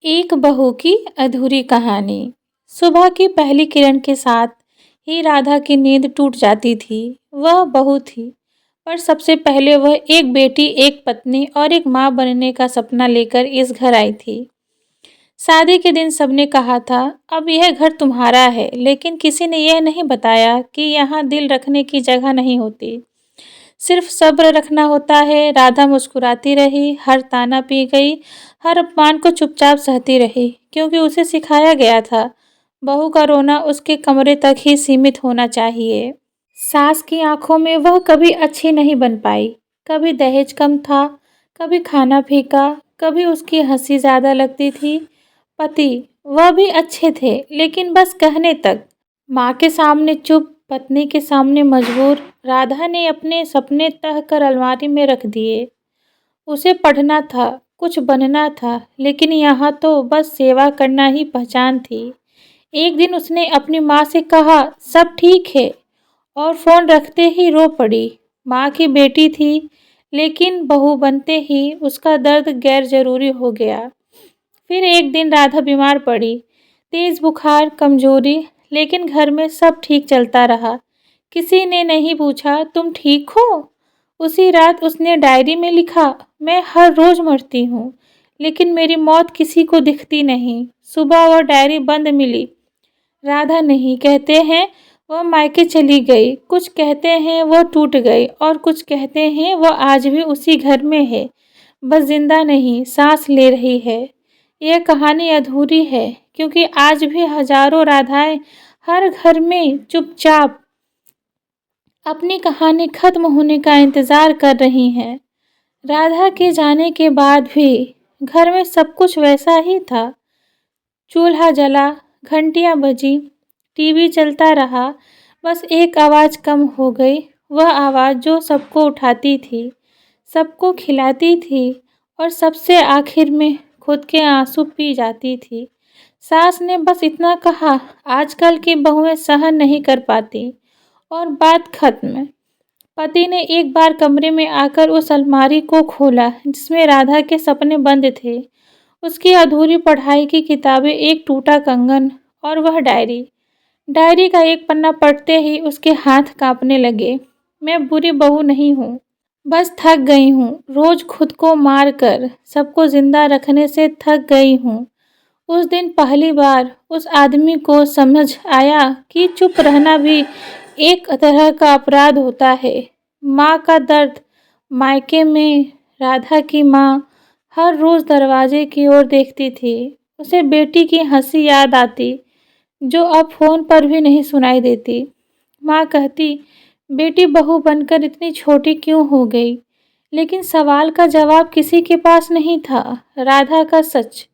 एक बहू की अधूरी कहानी। सुबह की पहली किरण के साथ ही राधा की नींद टूट जाती थी। वह बहू थी, पर सबसे पहले वह एक बेटी, एक पत्नी और एक माँ बनने का सपना लेकर इस घर आई थी। शादी के दिन सबने कहा था, अब यह घर तुम्हारा है, लेकिन किसी ने यह नहीं बताया कि यहाँ दिल रखने की जगह नहीं होती, सिर्फ सब्र रखना होता है। राधा मुस्कुराती रही, हर ताना पी गई, हर अपमान को चुपचाप सहती रही, क्योंकि उसे सिखाया गया था बहू का रोना उसके कमरे तक ही सीमित होना चाहिए। सास की आंखों में वह कभी अच्छी नहीं बन पाई। कभी दहेज कम था, कभी खाना फीका, कभी उसकी हंसी ज्यादा लगती थी। पति वह भी अच्छे थे, लेकिन बस कहने तक। माँ के सामने चुप, पत्नी के सामने मजबूर। राधा ने अपने सपने तह कर अलमारी में रख दिए। उसे पढ़ना था, कुछ बनना था, लेकिन यहाँ तो बस सेवा करना ही पहचान थी। एक दिन उसने अपनी माँ से कहा, सब ठीक है, और फोन रखते ही रो पड़ी। माँ की बेटी थी, लेकिन बहू बनते ही उसका दर्द गैर जरूरी हो गया। फिर एक दिन राधा बीमार पड़ी, तेज बुखार, कमजोरी, लेकिन घर में सब ठीक चलता रहा। किसी ने नहीं पूछा, तुम ठीक हो? उसी रात उसने डायरी में लिखा, मैं हर रोज मरती हूँ, लेकिन मेरी मौत किसी को दिखती नहीं। सुबह वह डायरी बंद मिली। राधा नहीं, कहते हैं वह मायके चली गई, कुछ कहते हैं वह टूट गई, और कुछ कहते हैं वह आज भी उसी घर में है, बस जिंदा नहीं, सांस ले रही है। यह कहानी अधूरी है, क्योंकि आज भी हजारों राधाएं हर घर में चुपचाप अपनी कहानी खत्म होने का इंतजार कर रही हैं। राधा के जाने के बाद भी घर में सब कुछ वैसा ही था। चूल्हा जला, घंटियां बजी, टीवी चलता रहा, बस एक आवाज़ कम हो गई, वह आवाज़ जो सबको उठाती थी, सबको खिलाती थी, और सबसे आखिर में खुद के आंसू पी जाती थी। सास ने बस इतना कहा, आजकल की बहुएं सहन नहीं कर पाती, और बात खत्म। पति ने एक बार कमरे में आकर उस अलमारी को खोला जिसमें राधा के सपने बंद थे, उसकी अधूरी पढ़ाई की किताबें, एक टूटा कंगन, और वह डायरी। डायरी का एक पन्ना पढ़ते ही उसके हाथ कांपने लगे। मैं बुरी बहू नहीं हूँ, बस थक गई हूँ, रोज खुद को मार कर सबको जिंदा रखने से थक गई हूँ। उस दिन पहली बार उस आदमी को समझ आया कि चुप रहना भी एक तरह का अपराध होता है। माँ का दर्द। मायके में राधा की माँ हर रोज दरवाजे की ओर देखती थी। उसे बेटी की हंसी याद आती, जो अब फोन पर भी नहीं सुनाई देती। माँ कहती, बेटी बहू बनकर इतनी छोटी क्यों हो गई? लेकिन सवाल का जवाब किसी के पास नहीं था। राधा का सच।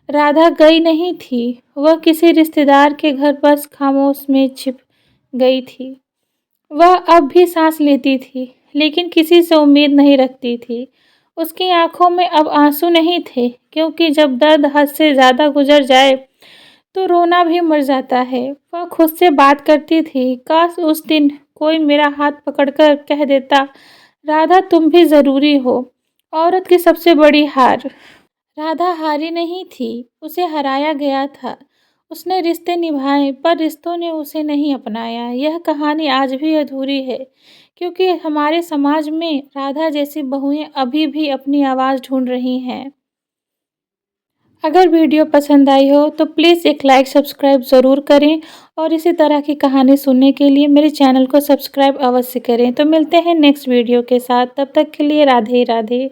राधा गई नहीं थी, वह किसी रिश्तेदार के घर बस खामोश में छिप गई थी। वह अब भी सांस लेती थी, लेकिन किसी से उम्मीद नहीं रखती थी। उसकी आंखों में अब आंसू नहीं थे, क्योंकि जब दर्द हद से ज़्यादा गुजर जाए तो रोना भी मर जाता है। वह खुद से बात करती थी, काश उस दिन कोई मेरा हाथ पकड़कर कह देता, राधा तुम भी ज़रूरी हो। औरत की सबसे बड़ी हार। राधा हारी नहीं थी, उसे हराया गया था। उसने रिश्ते निभाए, पर रिश्तों ने उसे नहीं अपनाया। यह कहानी आज भी अधूरी है, क्योंकि हमारे समाज में राधा जैसी बहुएं अभी भी अपनी आवाज़ ढूंढ रही हैं। अगर वीडियो पसंद आई हो तो प्लीज़ एक लाइक, सब्सक्राइब ज़रूर करें, और इसी तरह की कहानी सुनने के लिए मेरे चैनल को सब्सक्राइब अवश्य करें। तो मिलते हैं नेक्स्ट वीडियो के साथ, तब तक के लिए राधे राधे।